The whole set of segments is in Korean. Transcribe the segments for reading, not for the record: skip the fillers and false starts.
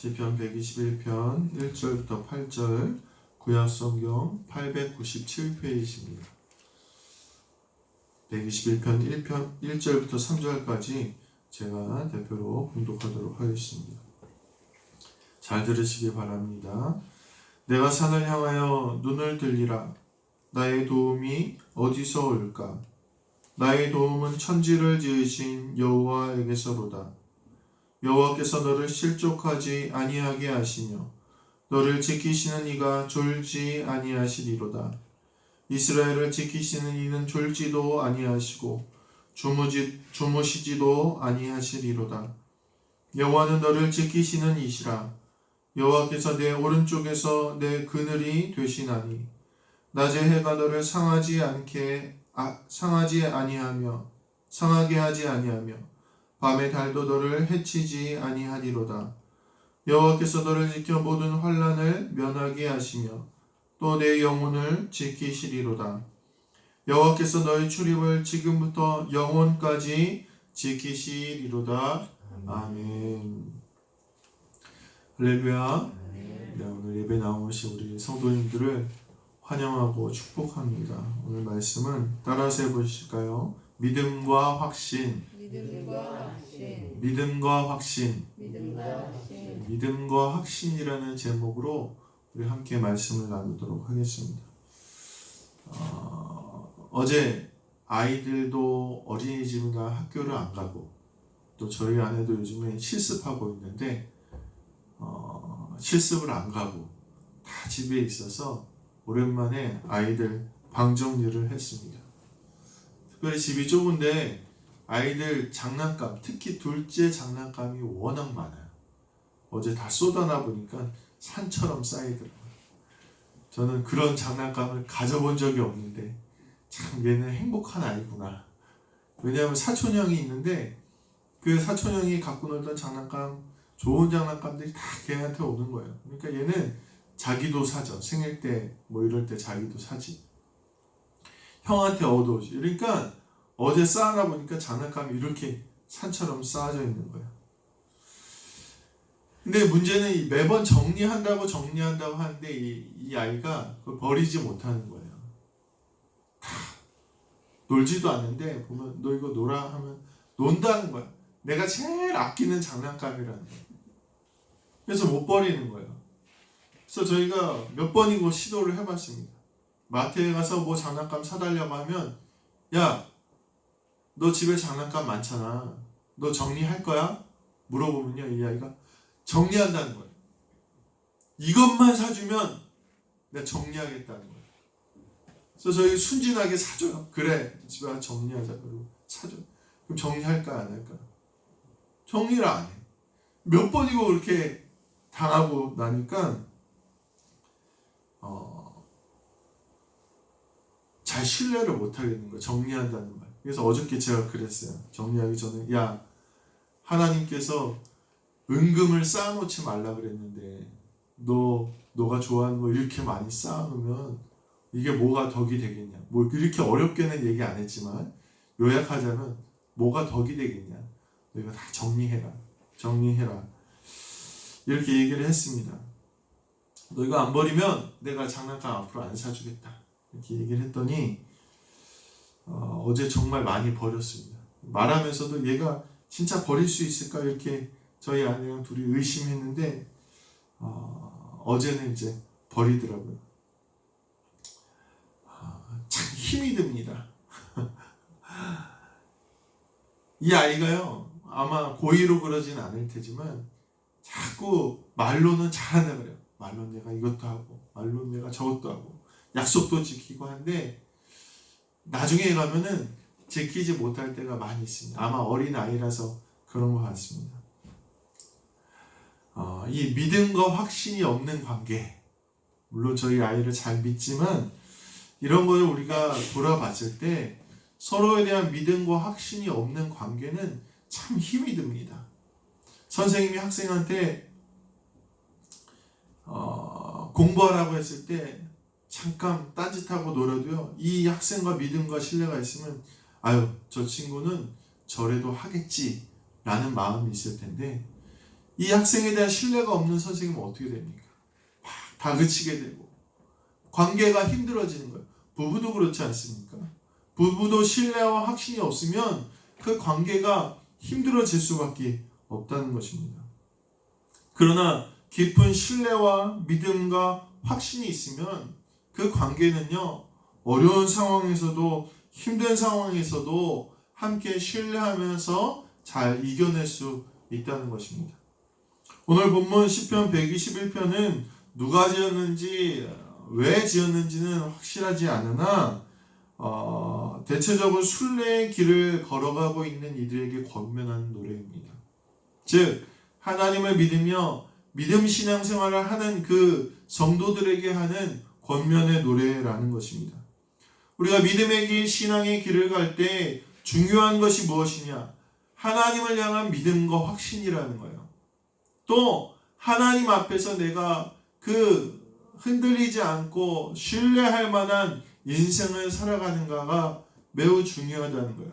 시편 121편 1절부터 8절, 구약성경 897페이지입니다. 121편 1절부터 3절까지 제가 대표로 봉독하도록 하겠습니다. 잘 들으시기 바랍니다. 내가 산을 향하여 눈을 들리라. 나의 도움이 어디서 올까? 나의 도움은 천지를 지으신 여호와에게서로다. 여호와께서 너를 실족하지 아니하게 하시며 너를 지키시는 이가 졸지 아니하시리로다. 이스라엘을 지키시는 이는 졸지도 아니하시고 주무시지도 아니하시리로다. 여호와는 너를 지키시는 이시라. 여호와께서 내 오른쪽에서 내 그늘이 되시나니 낮에 해가 너를 상하게 하지 아니하며 밤에 달도 너를 해치지 아니하리로다. 여호와께서 너를 지켜 모든 환난을 면하게 하시며 또 내 영혼을 지키시리로다. 여호와께서 너의 출입을 지금부터 영원까지 지키시리로다. 아멘. 할렐루야. 네, 오늘 예배 나오신 우리 성도님들을 환영하고 축복합니다. 오늘 말씀은 따라서 해보실까요? 믿음과 확신. 믿음과 확신이라는 제목으로 우리 함께 말씀을 나누도록 하겠습니다. 어제 아이들도 어린이집이나 학교를 안 가고 또 저희 아내도 요즘에 실습하고 있는데 실습을 안 가고 다 집에 있어서 오랜만에 아이들 방 정리를 했습니다. 특별히 집이 좁은데 아이들 장난감, 특히 둘째 장난감이 워낙 많아요. 어제 다 쏟아나 보니까 산처럼 쌓이더라고요. 저는 그런 장난감을 가져본 적이 없는데 참 얘는 행복한 아이구나. 왜냐하면 사촌형이 있는데 그 사촌형이 갖고 놀던 장난감, 좋은 장난감들이 다 걔한테 오는 거예요. 그러니까 얘는 자기도 사죠. 생일 때 뭐 이럴 때 자기도 사지. 형한테 얻어오지. 그러니까 어제 쌓아나 보니까 장난감이 이렇게 산처럼 쌓아져 있는 거예요. 근데 문제는 매번 정리한다고 하는데 이 아이가 그걸 버리지 못하는 거예요. 다 놀지도 않는데 보면 너 이거 놀아 하면 논다는 거야. 내가 제일 아끼는 장난감이라는 거예요. 그래서 못 버리는 거예요. 그래서 저희가 몇 번이고 시도를 해봤습니다. 마트에 가서 뭐 장난감 사달라고 하면 야, 너 집에 장난감 많잖아. 너 정리할 거야? 물어보면요, 이 아이가 정리한다는 거예요. 이것만 사주면 내가 정리하겠다는 거예요. 그래서 저희 순진하게 사줘요. 그래, 집에 가서 정리하자. 그리고 사줘. 그럼 정리할까 안 할까? 정리를 안 해. 몇 번이고 그렇게 당하고 나니까 잘 신뢰를 못 하겠는 거예요. 정리한다는 말. 그래서 어저께 제가 그랬어요. 정리하기 전에 야, 하나님께서 은금을 쌓아놓지 말라 그랬는데 너가 좋아하는 거 이렇게 많이 쌓아놓으면 이게 뭐가 덕이 되겠냐. 뭐 이렇게 어렵게는 얘기 안 했지만 요약하자면 뭐가 덕이 되겠냐. 너희가 다 정리해라. 이렇게 얘기를 했습니다. 너희가 안 버리면 내가 장난감 앞으로 안 사주겠다. 이렇게 얘기를 했더니 어제 정말 많이 버렸습니다. 말하면서도 얘가 진짜 버릴 수 있을까 이렇게 저희 아내랑 둘이 의심했는데 어제는 이제 버리더라고요. 참 힘이 듭니다. 이 아이가요 아마 고의로 그러진 않을 테지만 자꾸 말로는 잘한다 그래요. 말로는 내가 이것도 하고 말로는 내가 저것도 하고 약속도 지키고 하는데 나중에 가면은 지키지 못할 때가 많이 있습니다. 아마 어린 아이라서 그런 것 같습니다. 이 믿음과 확신이 없는 관계, 물론 저희 아이를 잘 믿지만 이런 걸 우리가 돌아봤을 때 서로에 대한 믿음과 확신이 없는 관계는 참 힘이 듭니다. 선생님이 학생한테 공부하라고 했을 때 잠깐 딴짓하고 놀아도요, 이 학생과 믿음과 신뢰가 있으면 아유, 저 친구는 저래도 하겠지 라는 마음이 있을 텐데 이 학생에 대한 신뢰가 없는 선생님은 어떻게 됩니까? 막 다그치게 되고 관계가 힘들어지는 거예요. 부부도 그렇지 않습니까? 부부도 신뢰와 확신이 없으면 그 관계가 힘들어질 수밖에 없다는 것입니다. 그러나 깊은 신뢰와 믿음과 확신이 있으면 그 관계는요, 어려운 상황에서도 힘든 상황에서도 함께 신뢰하면서 잘 이겨낼 수 있다는 것입니다. 오늘 본문 시편 121편은 누가 지었는지 왜 지었는지는 확실하지 않으나 대체적으로 순례의 길을 걸어가고 있는 이들에게 권면하는 노래입니다. 즉 하나님을 믿으며 믿음 신앙생활을 하는 그 성도들에게 하는 권면의 노래라는 것입니다. 우리가 믿음의 길, 신앙의 길을 갈 때 중요한 것이 무엇이냐? 하나님을 향한 믿음과 확신이라는 거예요. 또 하나님 앞에서 내가 그 흔들리지 않고 신뢰할 만한 인생을 살아가는가가 매우 중요하다는 거예요.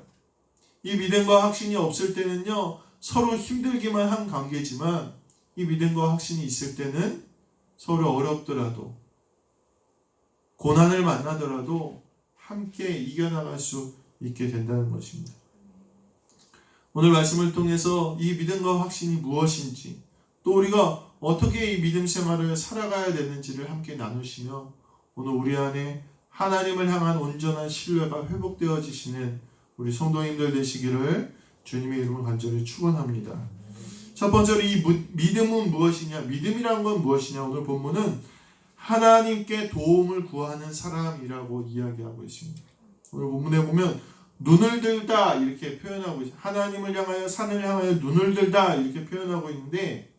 이 믿음과 확신이 없을 때는요, 서로 힘들기만 한 관계지만 이 믿음과 확신이 있을 때는 서로 어렵더라도 고난을 만나더라도 함께 이겨나갈 수 있게 된다는 것입니다. 오늘 말씀을 통해서 이 믿음과 확신이 무엇인지, 또 우리가 어떻게 이 믿음 생활을 살아가야 되는지를 함께 나누시며 오늘 우리 안에 하나님을 향한 온전한 신뢰가 회복되어지시는 우리 성도님들 되시기를 주님의 이름으로 간절히 축원합니다. 첫 번째로 이 믿음은 무엇이냐? 믿음이란 건 무엇이냐? 오늘 본문은 하나님께 도움을 구하는 사람이라고 이야기하고 있습니다. 오늘 본문에 보면 눈을 들다 이렇게 표현하고 있습니다. 하나님을 향하여 산을 향하여 눈을 들다 이렇게 표현하고 있는데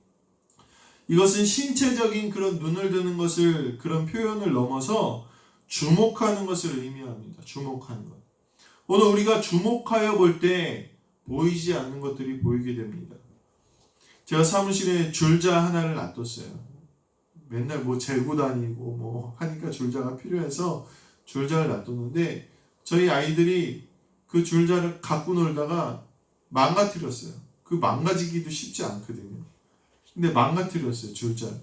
이것은 신체적인 그런 눈을 드는 것을 그런 표현을 넘어서 주목하는 것을 의미합니다. 주목하는 것. 오늘 우리가 주목하여 볼 때 보이지 않는 것들이 보이게 됩니다. 제가 사무실에 줄자 하나를 놔뒀어요. 맨날 뭐 재고 다니고 뭐 하니까 줄자가 필요해서 줄자를 놔뒀는데 저희 아이들이 그 줄자를 갖고 놀다가 망가뜨렸어요. 그 망가지기도 쉽지 않거든요. 근데 망가뜨렸어요, 줄자를.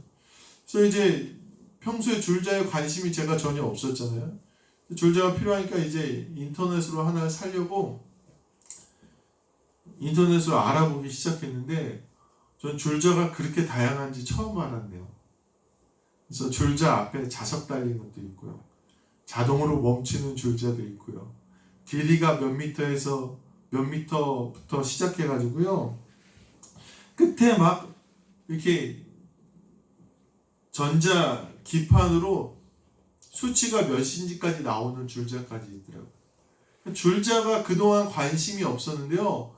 그래서 이제 평소에 줄자에 관심이 제가 전혀 없었잖아요. 줄자가 필요하니까 이제 인터넷으로 하나 사려고 인터넷으로 알아보기 시작했는데 전 줄자가 그렇게 다양한지 처음 알았네요. 그래서 줄자 앞에 자석 달린 것도 있고요. 자동으로 멈추는 줄자도 있고요. 길이가 몇 미터에서 몇 미터부터 시작해가지고요. 끝에 막 이렇게 전자 기판으로 수치가 몇인지까지 나오는 줄자까지 있더라고요. 줄자가 그동안 관심이 없었는데요.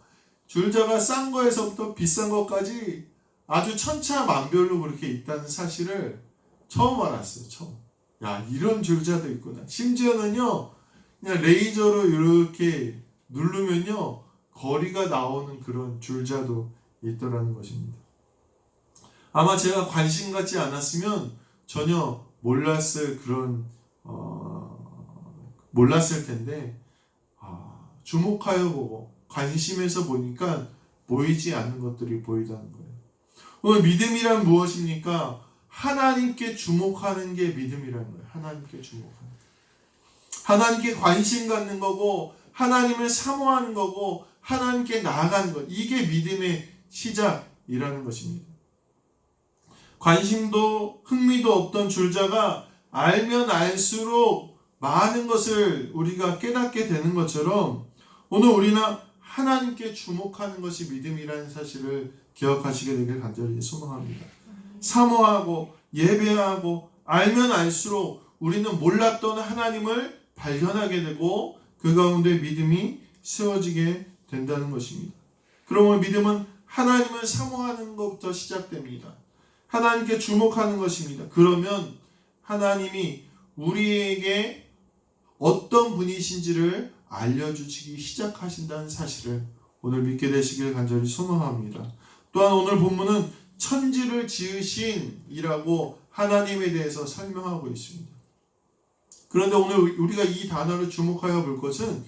줄자가 싼 거에서부터 비싼 것까지 아주 천차만별로 그렇게 있다는 사실을 처음 알았어요. 처음. 야, 이런 줄자도 있구나. 심지어는요, 그냥 레이저로 이렇게 누르면요, 거리가 나오는 그런 줄자도 있더라는 것입니다. 아마 제가 관심 갖지 않았으면 전혀 몰랐을 그런 몰랐을 텐데 주목하여 보고 관심에서 보니까 보이지 않는 것들이 보이다는 거예요. 오늘 믿음이란 무엇입니까? 하나님께 주목하는 게 믿음이라는 거예요. 하나님께 주목하는 거. 하나님께 관심 갖는 거고 하나님을 사모하는 거고 하나님께 나아가는 것. 이게 믿음의 시작이라는 것입니다. 관심도 흥미도 없던 줄자가 알면 알수록 많은 것을 우리가 깨닫게 되는 것처럼 오늘 우리는 하나님께 주목하는 것이 믿음이라는 사실을 기억하시게 되길 간절히 소망합니다. 사모하고 예배하고 알면 알수록 우리는 몰랐던 하나님을 발견하게 되고 그 가운데 믿음이 세워지게 된다는 것입니다. 그러면 믿음은 하나님을 사모하는 것부터 시작됩니다. 하나님께 주목하는 것입니다. 그러면 하나님이 우리에게 어떤 분이신지를 알려주시기 시작하신다는 사실을 오늘 믿게 되시길 간절히 소망합니다. 또한 오늘 본문은 천지를 지으신이라고 하나님에 대해서 설명하고 있습니다. 그런데 오늘 우리가 이 단어를 주목하여 볼 것은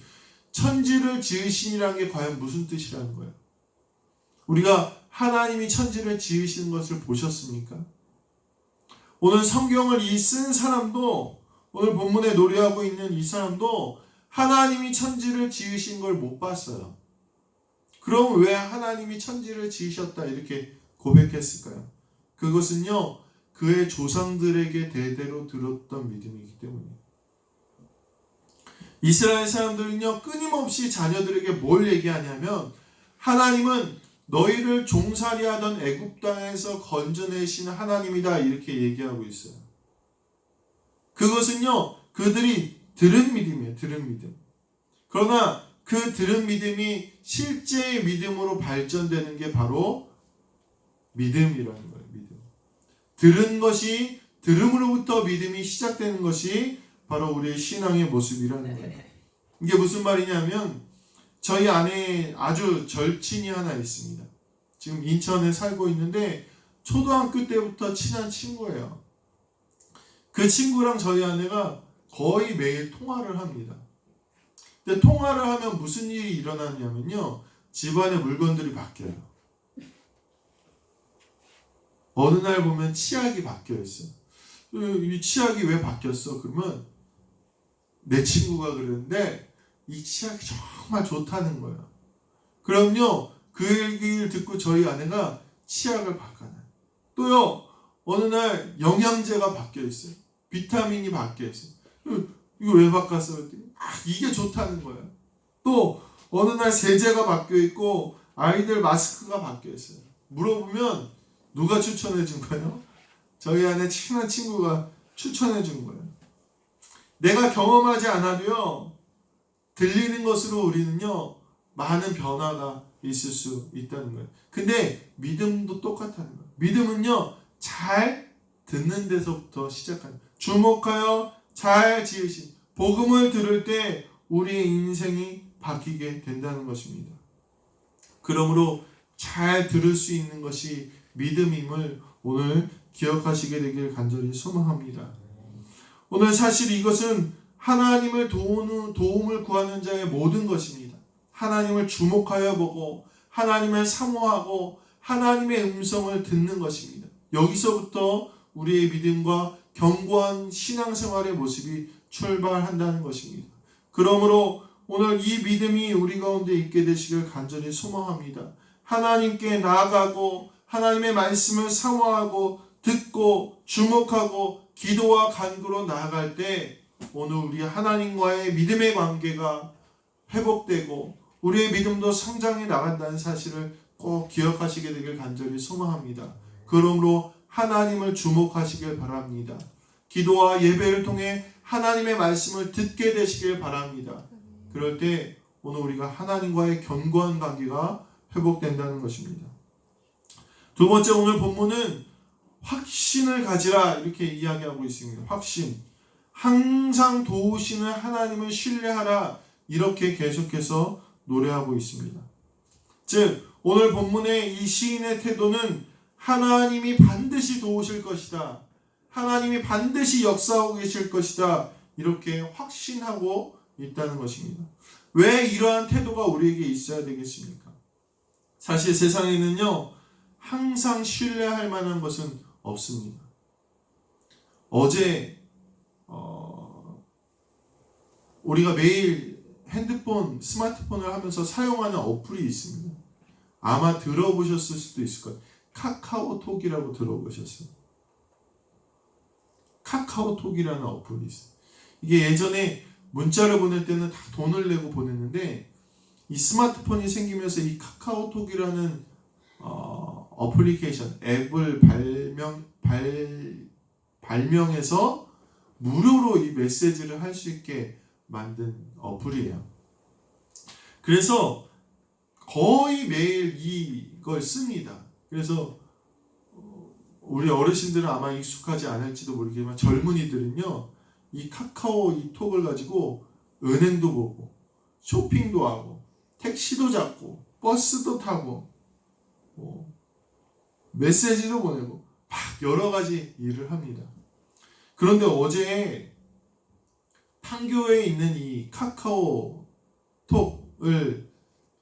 천지를 지으신이라는 게 과연 무슨 뜻이라는 거예요? 우리가 하나님이 천지를 지으시는 것을 보셨습니까? 오늘 성경을 쓴 사람도, 오늘 본문에 노래하고 있는 이 사람도 하나님이 천지를 지으신 걸 못 봤어요. 그럼 왜 하나님이 천지를 지으셨다 이렇게 고백했을까요? 그것은요, 그의 조상들에게 대대로 들었던 믿음이기 때문이에요. 이스라엘 사람들은요, 끊임없이 자녀들에게 뭘 얘기하냐면, 하나님은 너희를 종살이하던 애굽 땅에서 건져내신 하나님이다 이렇게 얘기하고 있어요. 그것은요, 그들이 들은 믿음이에요. 들은 믿음. 그러나 그 들은 믿음이 실제의 믿음으로 발전되는 게 바로 믿음이라는 거예요. 믿음. 들은 것이, 들음으로부터 믿음이 시작되는 것이 바로 우리의 신앙의 모습이라는 거예요. 이게 무슨 말이냐면, 저희 안에 아주 절친이 하나 있습니다. 지금 인천에 살고 있는데 초등학교 때부터 친한 친구예요. 그 친구랑 저희 아내가 거의 매일 통화를 합니다. 근데 통화를 하면 무슨 일이 일어나냐면요, 집안의 물건들이 바뀌어요. 어느 날 보면 치약이 바뀌어 있어요. 이 치약이 왜 바뀌었어? 그러면 내 친구가 그러는데 이 치약이 정말 좋다는 거예요. 그럼요, 그 얘기를 듣고 저희 아내가 치약을 바꿔놔요. 또요, 어느 날 영양제가 바뀌어 있어요. 비타민이 바뀌어 있어요. 이거 왜 바꿨어? 그랬더니 이게 좋다는 거예요. 또 어느 날 세제가 바뀌어 있고 아이들 마스크가 바뀌어 있어요. 물어보면 누가 추천해 준 거예요? 저희 아내 친한 친구가 추천해 준 거예요. 내가 경험하지 않아도요, 들리는 것으로 우리는요, 많은 변화가 있을 수 있다는 거예요. 근데 믿음도 똑같다는 거예요. 믿음은요, 잘 듣는 데서부터 시작하는 거예요. 주목하여 잘 지으신 복음을 들을 때 우리의 인생이 바뀌게 된다는 것입니다. 그러므로 잘 들을 수 있는 것이 믿음임을 오늘 기억하시게 되길 간절히 소망합니다. 오늘 사실 이것은 하나님을 도움을 구하는 자의 모든 것입니다. 하나님을 주목하여 보고 하나님을 사모하고 하나님의 음성을 듣는 것입니다. 여기서부터 우리의 믿음과 견고한 신앙생활의 모습이 출발한다는 것입니다. 그러므로 오늘 이 믿음이 우리 가운데 있게 되시길 간절히 소망합니다. 하나님께 나아가고 하나님의 말씀을 사모하고 듣고 주목하고 기도와 간구로 나아갈 때 오늘 우리 하나님과의 믿음의 관계가 회복되고 우리의 믿음도 성장해 나간다는 사실을 꼭 기억하시게 되길 간절히 소망합니다. 그러므로 하나님을 주목하시길 바랍니다. 기도와 예배를 통해 하나님의 말씀을 듣게 되시길 바랍니다. 그럴 때 오늘 우리가 하나님과의 견고한 관계가 회복된다는 것입니다. 두 번째, 오늘 본문은 확신을 가지라 이렇게 이야기하고 있습니다. 확신. 항상 도우시는 하나님을 신뢰하라 이렇게 계속해서 노래하고 있습니다. 즉 오늘 본문의 이 시인의 태도는 하나님이 반드시 도우실 것이다. 하나님이 반드시 역사하고 계실 것이다. 이렇게 확신하고 있다는 것입니다. 왜 이러한 태도가 우리에게 있어야 되겠습니까? 사실 세상에는요, 항상 신뢰할 만한 것은 없습니다. 어제 우리가 매일 핸드폰, 스마트폰을 하면서 사용하는 어플이 있습니다. 아마 들어보셨을 수도 있을 거예요. 카카오톡이라고 들어보셨어요? 카카오톡이라는 어플이 있어요. 이게 예전에 문자를 보낼 때는 다 돈을 내고 보냈는데 이 스마트폰이 생기면서 이 카카오톡이라는 어플리케이션, 앱을 발명해서 무료로 이 메시지를 할 수 있게 만든 어플이에요. 그래서 거의 매일 이걸 씁니다. 그래서 우리 어르신들은 아마 익숙하지 않을지도 모르겠지만 젊은이들은요, 이 카카오 이 톡을 가지고 은행도 보고 쇼핑도 하고 택시도 잡고 버스도 타고 메시지도 보내고 막 여러 가지 일을 합니다. 그런데 어제 판교에 있는 이 카카오톡을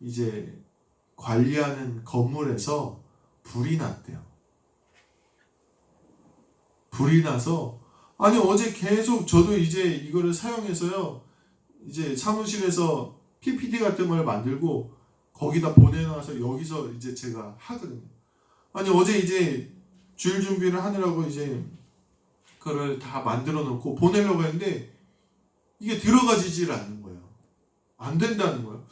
이제 관리하는 건물에서 불이 났대요. 불이 나서 아니 어제 계속 저도 이제 이거를 사용해서요. 이제 사무실에서 PPT 같은 걸 만들고 거기다 보내놔서 여기서 이제 제가 하거든요. 아니 어제 이제 주일 준비를 하느라고 이제 그거를 다 만들어 놓고 보내려고 했는데 이게 들어가지질 않는 거예요. 안 된다는 거예요.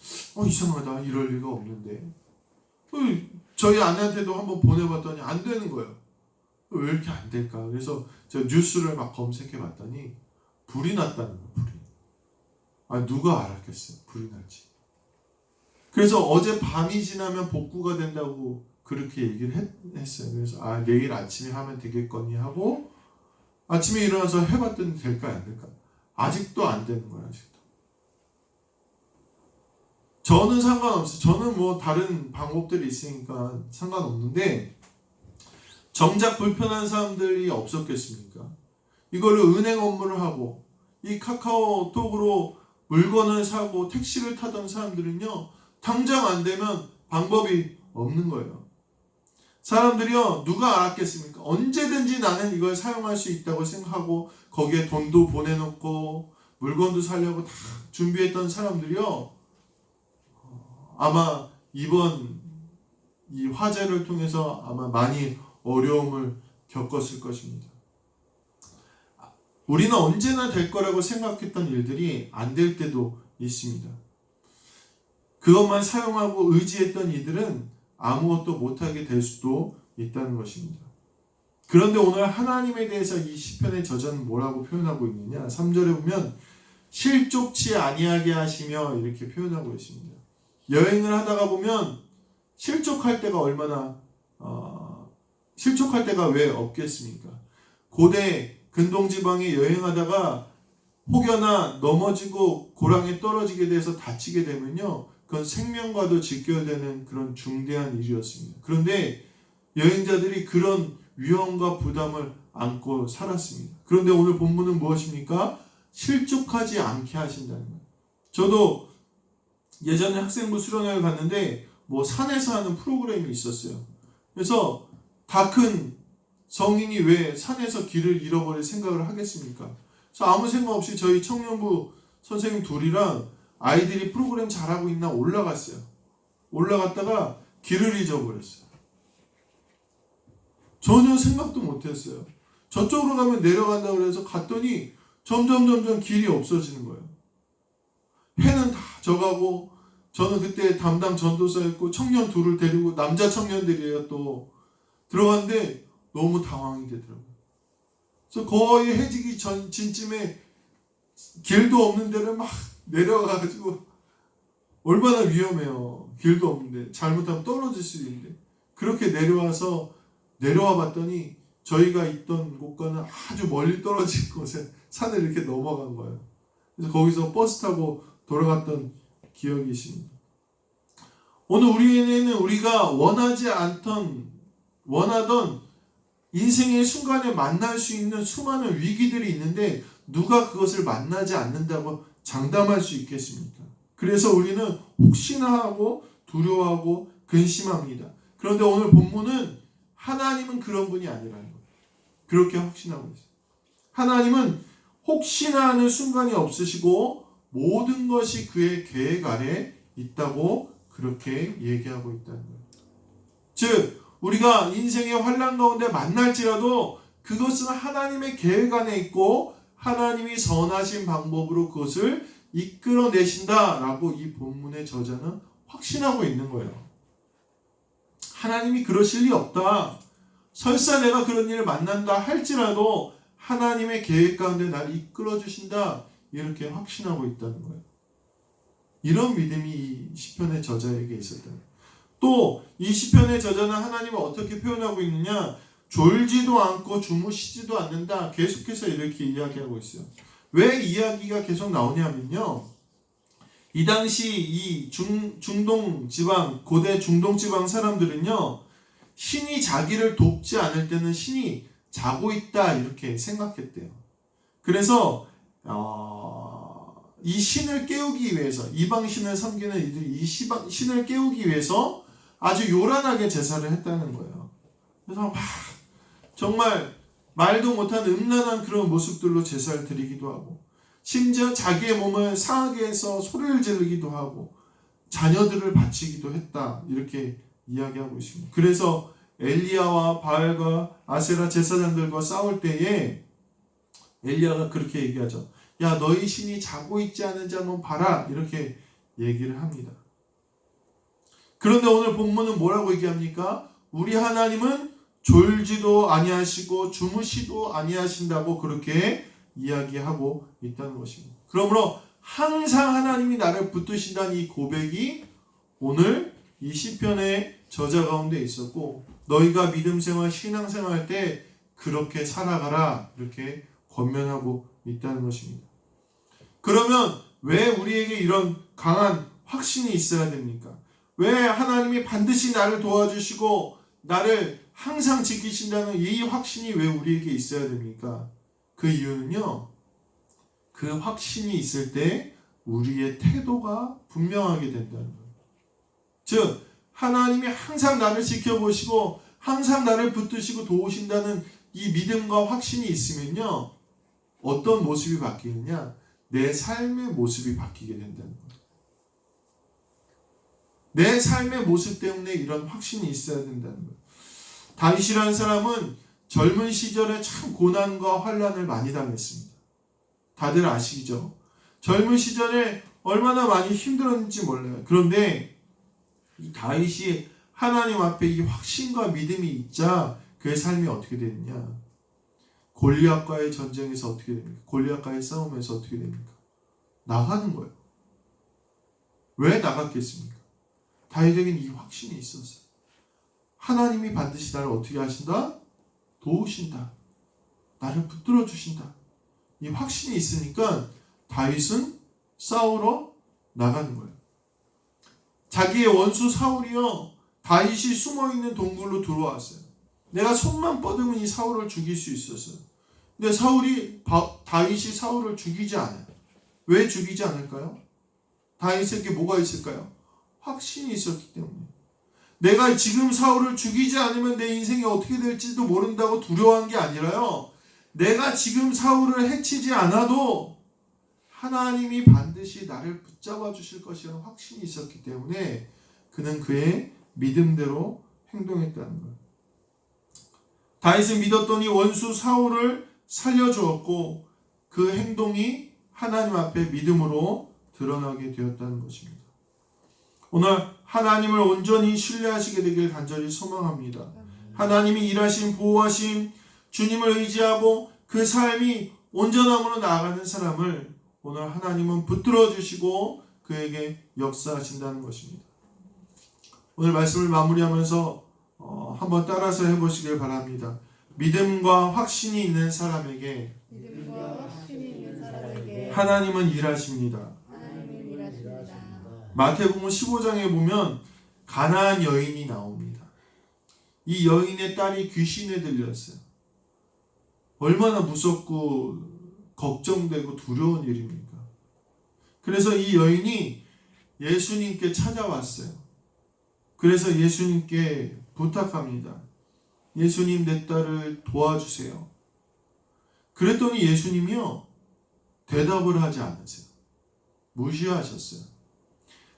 이상하다. 이럴 리가 없는데. 저희 아내한테도 한번 보내봤더니 안 되는 거예요. 왜 이렇게 안 될까? 그래서 제가 뉴스를 막 검색해 봤더니 불이 났다는 거예요. 불이. 누가 알았겠어요. 불이 날지. 그래서 어제 밤이 지나면 복구가 된다고 그렇게 얘기를 했어요. 그래서 내일 아침에 하면 되겠거니 하고 아침에 일어나서 해봤더니 될까 안 될까? 아직도 안 되는 거예요. 아직도. 저는 상관없어요. 저는 뭐 다른 방법들이 있으니까 상관없는데 정작 불편한 사람들이 없었겠습니까? 이거를 은행 업무를 하고 이 카카오톡으로 물건을 사고 택시를 타던 사람들은요. 당장 안 되면 방법이 없는 거예요. 사람들이요. 누가 알았겠습니까? 언제든지 나는 이걸 사용할 수 있다고 생각하고 거기에 돈도 보내놓고 물건도 사려고 다 준비했던 사람들이요. 아마 이번 이 화재를 통해서 아마 많이 어려움을 겪었을 것입니다. 우리는 언제나 될 거라고 생각했던 일들이 안 될 때도 있습니다. 그것만 사용하고 의지했던 이들은 아무것도 못하게 될 수도 있다는 것입니다. 그런데 오늘 하나님에 대해서 이 시편의 저자는 뭐라고 표현하고 있느냐? 3절에 보면 실족치 아니하게 하시며 이렇게 표현하고 있습니다. 여행을 하다가 보면 실족할 때가 얼마나 실족할 때가 왜 없겠습니까? 고대 근동지방에 여행하다가 혹여나 넘어지고 고랑에 떨어지게 돼서 다치게 되면요. 그건 생명과도 직결되는 그런 중대한 일이었습니다. 그런데 여행자들이 그런 위험과 부담을 안고 살았습니다. 그런데 오늘 본문은 무엇입니까? 실족하지 않게 하신다는 거예요. 저도 예전에 학생부 수련회를 갔는데 뭐 산에서 하는 프로그램이 있었어요. 그래서 다 큰 성인이 왜 산에서 길을 잃어버릴 생각을 하겠습니까? 그래서 아무 생각 없이 저희 청년부 선생님 둘이랑 아이들이 프로그램 잘하고 있나 올라갔어요. 올라갔다가 길을 잊어버렸어요. 전혀 생각도 못했어요. 저쪽으로 가면 내려간다고 해서 갔더니 점점 길이 없어지는 거예요. 해는 다 져가고 저는 그때 담당 전도사였고 청년 둘을 데리고 남자 청년들이에요. 또 들어갔는데 너무 당황이 되더라고요. 그래서 거의 해지기 전쯤에 길도 없는 데를 막 내려가가지고 얼마나 위험해요. 길도 없는데 잘못하면 떨어질 수도 있는데 그렇게 내려와 봤더니 저희가 있던 곳과는 아주 멀리 떨어진 곳에 산을 이렇게 넘어간 거예요. 그래서 거기서 버스 타고 돌아갔던 기억이 있습니다. 오늘 우리는 우리가 원하던 인생의 순간에 만날 수 있는 수많은 위기들이 있는데 누가 그것을 만나지 않는다고 장담할 수 있겠습니까? 그래서 우리는 혹시나 하고 두려워하고 근심합니다. 그런데 오늘 본문은 하나님은 그런 분이 아니라는 거예요. 그렇게 확신하고 있어요. 하나님은 혹시나 하는 순간이 없으시고 모든 것이 그의 계획 아래 있다고 그렇게 얘기하고 있다는 거예요. 즉 우리가 인생의 환난 가운데 만날지라도 그것은 하나님의 계획 안에 있고 하나님이 선하신 방법으로 그것을 이끌어내신다라고 이 본문의 저자는 확신하고 있는 거예요. 하나님이 그러실 리 없다. 설사 내가 그런 일을 만난다 할지라도 하나님의 계획 가운데 나를 이끌어주신다. 이렇게 확신하고 있다는 거예요. 이런 믿음이 이 시편의 저자에게 있었다. 또 이 시편의 저자는 하나님을 어떻게 표현하고 있느냐? 졸지도 않고 주무시지도 않는다. 계속해서 이렇게 이야기하고 있어요. 왜 이야기가 계속 나오냐면요. 이 당시 이 중동 지방, 고대 중동 지방 사람들은요. 신이 자기를 돕지 않을 때는 신이 자고 있다 이렇게 생각했대요. 그래서 이 신을 깨우기 위해서 이방 신을 섬기는 이들이 이 신을 깨우기 위해서 아주 요란하게 제사를 했다는 거예요. 그래서 막 정말 말도 못한 음란한 그런 모습들로 제사를 드리기도 하고, 심지어 자기의 몸을 상하게 해서 소리를 지르기도 하고 자녀들을 바치기도 했다, 이렇게 이야기하고 있습니다. 그래서 엘리야와 바알과 아세라 제사장들과 싸울 때에 엘리야가 그렇게 얘기하죠. 야, 너희 신이 자고 있지 않은지 한번 봐라, 이렇게 얘기를 합니다. 그런데 오늘 본문은 뭐라고 얘기합니까? 우리 하나님은 졸지도 아니하시고 주무시도 아니하신다고 그렇게 이야기하고 있다는 것입니다. 그러므로 항상 하나님이 나를 붙드신다는 이 고백이 오늘 이 시편의 저자 가운데 있었고, 너희가 믿음 생활, 신앙 생활할 때 그렇게 살아가라, 이렇게 권면하고 있다는 것입니다. 그러면 왜 우리에게 이런 강한 확신이 있어야 됩니까? 왜 하나님이 반드시 나를 도와주시고 나를 항상 지키신다는 이 확신이 왜 우리에게 있어야 됩니까? 그 이유는요, 그 확신이 있을 때 우리의 태도가 분명하게 된다는 거예요. 즉, 하나님이 항상 나를 지켜보시고 항상 나를 붙드시고 도우신다는 이 믿음과 확신이 있으면요, 어떤 모습이 바뀌느냐? 내 삶의 모습이 바뀌게 된다는 거예요. 내 삶의 모습 때문에 이런 확신이 있어야 된다는 거예요. 다윗이라는 사람은 젊은 시절에 참 고난과 환난을 많이 당했습니다. 다들 아시죠? 젊은 시절에 얼마나 많이 힘들었는지 몰라요. 그런데 이 다윗이 하나님 앞에 이 확신과 믿음이 있자 그의 삶이 어떻게 되느냐? 골리앗과의 전쟁에서 어떻게 됩니까? 골리앗과의 싸움에서 어떻게 됩니까? 나가는 거예요. 왜 나갔겠습니까? 다윗에게는 이 확신이 있었어요. 하나님이 반드시 나를 어떻게 하신다? 도우신다. 나를 붙들어 주신다. 이 확신이 있으니까 다윗은 싸우러 나가는 거예요. 자기의 원수 사울이요, 다윗이 숨어있는 동굴로 들어왔어요. 내가 손만 뻗으면 이 사울을 죽일 수 있었어요. 근데 다윗이 사울을 죽이지 않아요. 왜 죽이지 않을까요? 다윗에게 뭐가 있을까요? 확신이 있었기 때문에. 내가 지금 사울을 죽이지 않으면 내 인생이 어떻게 될지도 모른다고 두려워한 게 아니라요, 내가 지금 사울을 해치지 않아도 하나님이 반드시 나를 붙잡아 주실 것이라는 확신이 있었기 때문에 그는 그의 믿음대로 행동했다는 거예요. 다윗은 믿었더니 원수 사울을 살려주었고 그 행동이 하나님 앞에 믿음으로 드러나게 되었다는 것입니다. 오늘 하나님을 온전히 신뢰하시게 되길 간절히 소망합니다. 하나님이 일하신 보호하심, 주님을 의지하고 그 삶이 온전함으로 나아가는 사람을 오늘 하나님은 붙들어 주시고 그에게 역사하신다는 것입니다. 오늘 말씀을 마무리하면서 한번 따라서 해보시길 바랍니다. 믿음과 확신이 있는 사람에게 하나님은 일하십니다. 마태복음 15장에 보면 가나안 여인이 나옵니다. 이 여인의 딸이 귀신에 들렸어요. 얼마나 무섭고 걱정되고 두려운 일입니까? 그래서 이 여인이 예수님께 찾아왔어요. 그래서 예수님께 부탁합니다. 예수님, 내 딸을 도와주세요. 그랬더니 예수님이요, 대답을 하지 않으세요. 무시하셨어요.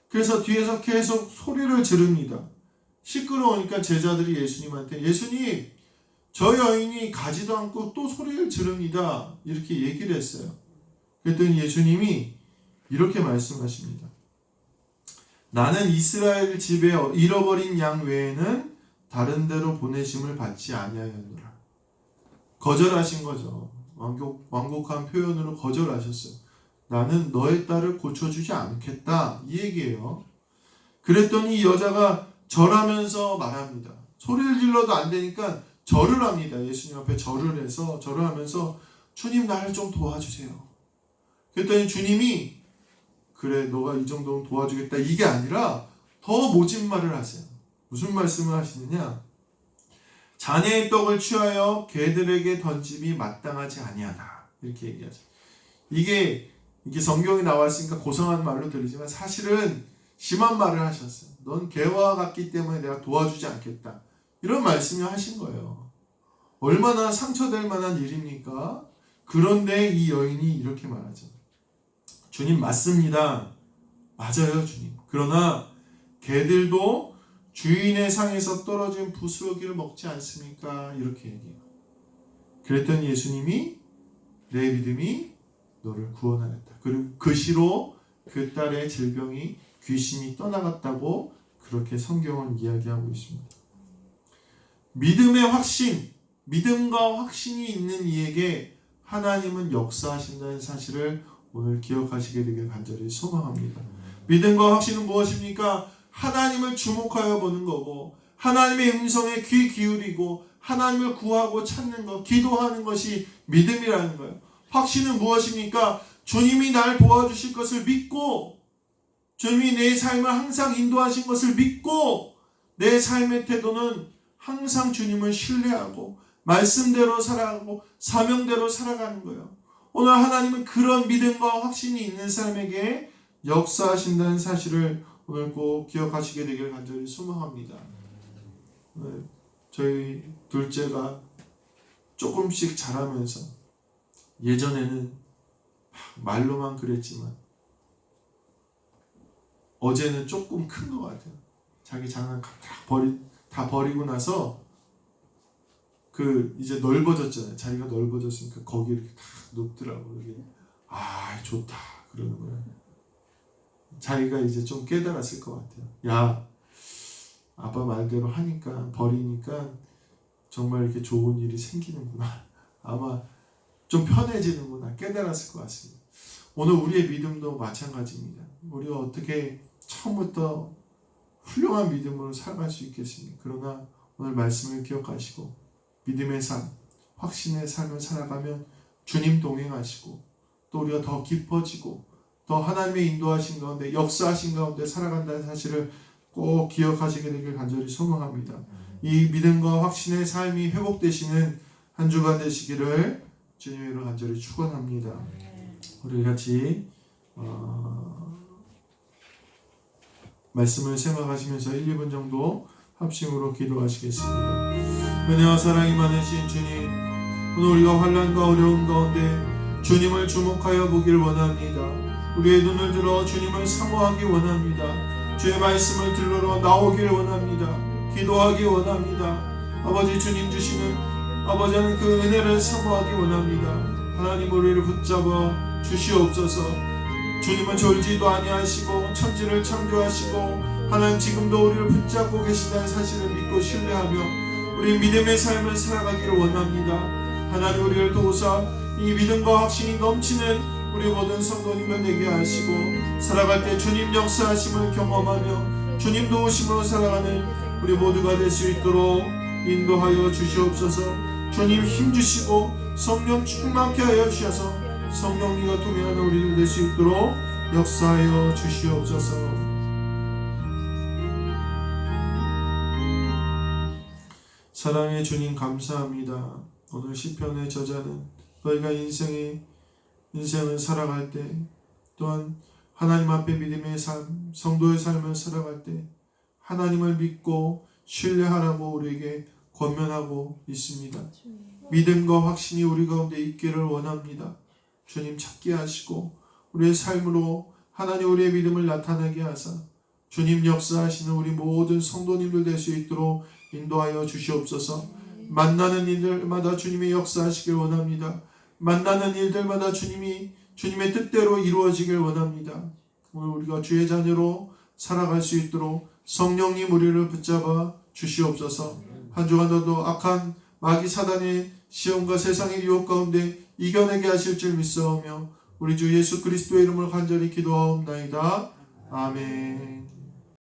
그래서 뒤에서 계속 소리를 지릅니다. 시끄러우니까 제자들이 예수님한테, 예수님, 저 여인이 가지도 않고 또 소리를 지릅니다, 이렇게 얘기를 했어요. 그랬더니 예수님이 이렇게 말씀하십니다. 나는 이스라엘 집에 잃어버린 양 외에는 다른 데로 보내심을 받지 아니하였노라. 거절하신 거죠. 완곡한 표현으로 거절하셨어요. 나는 너의 딸을 고쳐주지 않겠다, 이 얘기예요. 그랬더니 이 여자가 절하면서 말합니다. 소리를 질러도 안 되니까 절을 합니다. 예수님 앞에 절을 해서 절을 하면서 주님, 나를 좀 도와주세요. 그랬더니 주님이 그래, 너가 이 정도는 도와주겠다, 이게 아니라 더 모진 말을 하세요. 무슨 말씀을 하시느냐? 자네의 떡을 취하여 개들에게 던짐이 마땅하지 아니하다, 이렇게 얘기하죠. 이게 성경에 나왔으니까 고상한 말로 들리지만 사실은 심한 말을 하셨어요. 넌 개와 같기 때문에 내가 도와주지 않겠다, 이런 말씀을 하신 거예요. 얼마나 상처될 만한 일입니까? 그런데 이 여인이 이렇게 말하죠. 주님 맞습니다. 맞아요 주님. 그러나 개들도 주인의 상에서 떨어진 부스러기를 먹지 않습니까? 이렇게 얘기해요. 그랬더니 예수님이 내 믿음이 너를 구원하였다. 그리고 그 시로 그 딸의 질병이 귀신이 떠나갔다고 그렇게 성경은 이야기하고 있습니다. 믿음의 확신, 믿음과 확신이 있는 이에게 하나님은 역사하신다는 사실을 오늘 기억하시게 되길 간절히 소망합니다. 믿음과 확신은 무엇입니까? 하나님을 주목하여 보는 거고 하나님의 음성에 귀 기울이고 하나님을 구하고 찾는 것, 기도하는 것이 믿음이라는 거예요. 확신은 무엇입니까? 주님이 날 도와주실 것을 믿고 주님이 내 삶을 항상 인도하신 것을 믿고 내 삶의 태도는 항상 주님을 신뢰하고 말씀대로 살아가고 사명대로 살아가는 거예요. 오늘 하나님은 그런 믿음과 확신이 있는 사람에게 역사하신다는 사실을 오늘 꼭 기억하시게 되길 간절히 소망합니다. 저희 둘째가 조금씩 자라면서 예전에는 말로만 그랬지만 어제는 조금 큰 것 같아요. 자기 장난감 다 버리고 나서 이제 넓어졌잖아요. 자기가 넓어졌으니까 거기 이렇게 다 눕더라고. 이렇게 좋다 그러는 거예요. 자기가 이제 좀 깨달았을 것 같아요. 야, 아빠 말대로 하니까 버리니까 정말 이렇게 좋은 일이 생기는구나. 아마 좀 편해지는구나. 깨달았을 것 같습니다. 오늘 우리의 믿음도 마찬가지입니다. 우리가 어떻게 처음부터 훌륭한 믿음으로 살아갈 수 있겠습니까? 그러나 오늘 말씀을 기억하시고 믿음의 삶, 확신의 삶을 살아가면 주님 동행하시고 또 우리가 더 깊어지고 더 하나님의 인도하신 가운데 역사하신 가운데 살아간다는 사실을 꼭 기억하시게 되길 간절히 소망합니다. 이 믿음과 확신의 삶이 회복되시는 한 주간 되시기를 주님의 이름으로 간절히 축원합니다. 우리 같이 말씀을 생각하시면서 1, 2분 정도 합심으로 기도하시겠습니다. 은혜와 사랑이 많으신 주님, 오늘 우리가 환난과 어려움 가운데 주님을 주목하여 보기를 원합니다. 우리의 눈을 들어 주님을 사모하기 원합니다. 주의 말씀을 들으러 나오기를 원합니다. 기도하기 원합니다. 아버지 주님 주시는 아버지 하는 그 은혜를 사모하기 원합니다. 하나님 우리를 붙잡아 주시옵소서. 주님은 졸지도 아니하시고 천지를 창조하시고 하나님 지금도 우리를 붙잡고 계신다는 사실을 믿고 신뢰하며 우리 믿음의 삶을 살아가기를 원합니다. 하나님 우리를 도우사 이 믿음과 확신이 넘치는 우리 모든 성도님을 되게 하시고 살아갈 때 주님 역사하심을 경험하며 주님 도우심으로 살아가는 우리 모두가 될 수 있도록 인도하여 주시옵소서. 주님 힘주시고 성령 충만케 하여 주셔서 성령님과 동행하는 우리들 될 수 있도록 역사하여 주시옵소서. 사랑의 주님 감사합니다. 오늘 시편의 저자는 너희가 인생을 살아갈 때 또한 하나님 앞에 믿음의 삶, 성도의 삶을 살아갈 때 하나님을 믿고 신뢰하라고 우리에게 권면하고 있습니다. 믿음과 확신이 우리 가운데 있기를 원합니다. 주님 찾게 하시고 우리의 삶으로 하나님 우리의 믿음을 나타나게 하사 주님 역사하시는 우리 모든 성도님들 될 수 있도록 인도하여 주시옵소서. 만나는 일들마다 주님의 역사하시길 원합니다. 만나는 일들마다 주님의 뜻대로 이루어지길 원합니다. 오늘 우리가 주의 자녀로 살아갈 수 있도록 성령님 우리를 붙잡아 주시옵소서. 한 주간도 악한 마귀 사단의 시험과 세상의 유혹 가운데 이겨내게 하실 줄 믿사오며 우리 주 예수 그리스도의 이름으로 간절히 기도하옵나이다. 아멘.